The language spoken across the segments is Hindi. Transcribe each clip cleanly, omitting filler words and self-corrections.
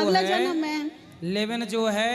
जो अगले है जन्म में। लिव इन जो है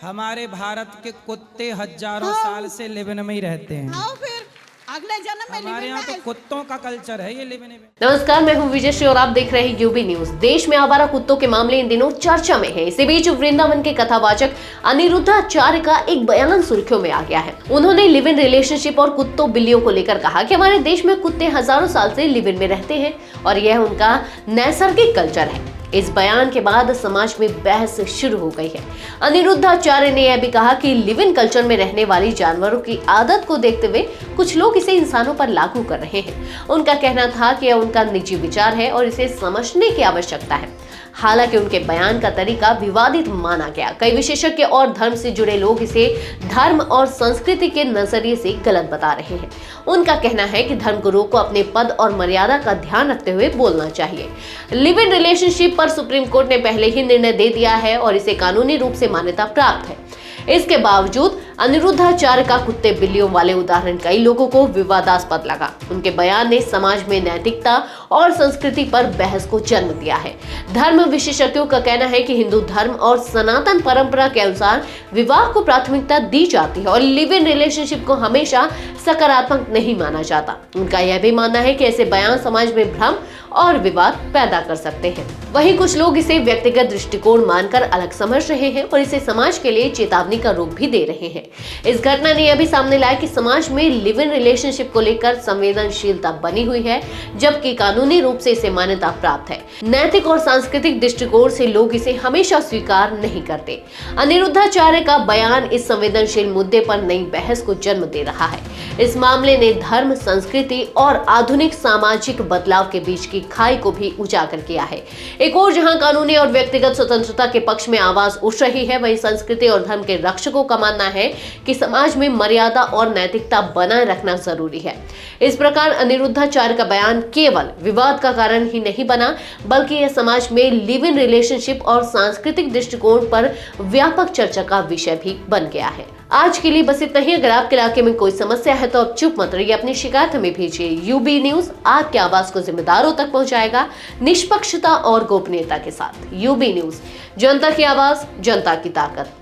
हमारे भारत के कुत्ते हजारों साल से लिव इन में ही रहते हैं। आओ फिर अगले जन्म में हमारे यहाँ तो कुत्तों का कल्चर है ये लिव इन में। नमस्कार, मैं हूं विजय श्री और आप देख रहे हैं यूबी न्यूज। देश में आवारा कुत्तों के मामले इन दिनों चर्चा में है। इसी बीच वृंदावन के कथावाचक अनिरुद्धाचार्य का एक बयान सुर्खियों में आ गया है। उन्होंने लिव इन रिलेशनशिप और कुत्तों बिल्लियों को लेकर कहा कि हमारे देश में कुत्ते हजारों साल से लिव इन में रहते हैं और यह उनका नैसर्गिक कल्चर है। इस बयान के बाद समाज में बहस शुरू हो गई है। अनिरुद्धाचार्य ने यह भी कहा कि लिव इन कल्चर में रहने वाली जानवरों की आदत को देखते हुए कुछ लोग इसे इंसानों पर लागू कर रहे हैं। उनका कहना था कि यह उनका निजी विचार है और इसे समझने की आवश्यकता है। हालांकि उनके बयान का तरीका विवादित माना गया। कई विशेषज्ञ और धर्म से जुड़े लोग इसे धर्म और संस्कृति के नजरिए से गलत बता रहे हैं। उनका कहना है कि धर्म गुरुओं को अपने पद और मर्यादा का ध्यान रखते हुए बोलना चाहिए। लिव इन रिलेशनशिप पर सुप्रीम कोर्ट ने पहले ही निर्णय दे दिया है और इसे कानूनी रूप से मान्यता प्राप्त है। इसके बावजूद अनिरुद्धाचार्य का कुत्ते बिल्लियों वाले उदाहरण कई लोगों को विवादास्पद लगा। उनके बयान ने समाज में नैतिकता और संस्कृति पर बहस को जन्म दिया है। धर्म विशेषज्ञों का कहना है कि हिंदू धर्म और सनातन परंपरा के अनुसार विवाह को प्राथमिकता दी जाती है और लिव इन रिलेशनशिप को हमेशा सकारात्मक नहीं माना जाता। उनका यह भी मानना है कि ऐसे बयान समाज में भ्रम और विवाद पैदा कर सकते हैं। वहीं कुछ लोग इसे व्यक्तिगत दृष्टिकोण मानकर अलग समझ रहे हैं और इसे समाज के लिए चेतावनी का रूप भी दे रहे हैं। इस घटना ने यह भी सामने लाया कि समाज में लिव इन रिलेशनशिप को लेकर संवेदनशीलता बनी हुई है, जबकि कानूनी रूप से इसे मान्यता प्राप्त है। नैतिक और सांस्कृतिक दृष्टिकोण से लोग इसे हमेशा स्वीकार नहीं करते। अनिरुद्धाचार्य का बयान इस संवेदनशील मुद्दे पर नई बहस को जन्म दे रहा है। इस मामले ने धर्म, संस्कृति और आधुनिक सामाजिक बदलाव के बीच की खाई को भी उजागर किया है। एक और जहां कानूनी और व्यक्तिगत स्वतंत्रता के पक्ष में आवाज उठ रही है, वहीं संस्कृति और धर्म के रक्षकों का मानना है कि समाज में मर्यादा और नैतिकता बनाए रखना जरूरी है। इस प्रकार अनिरुद्धाचार्य का बयान केवल विवाद का कारण ही नहीं बना, बल्कि यह समाज में लिव इन रिलेशनशिप और सांस्कृतिक दृष्टिकोण पर व्यापक चर्चा का विषय भी बन गया है। आज के लिए बस इतना ही। अगर आपके इलाके में कोई समस्या है तो आप चुप मत रहिए, अपनी शिकायत हमें भेजिए। यूबी न्यूज आपकी आवाज को जिम्मेदारों तक पहुंचाएगा, निष्पक्षता और गोपनीयता के साथ। यूबी न्यूज, जनता की आवाज, जनता की ताकत।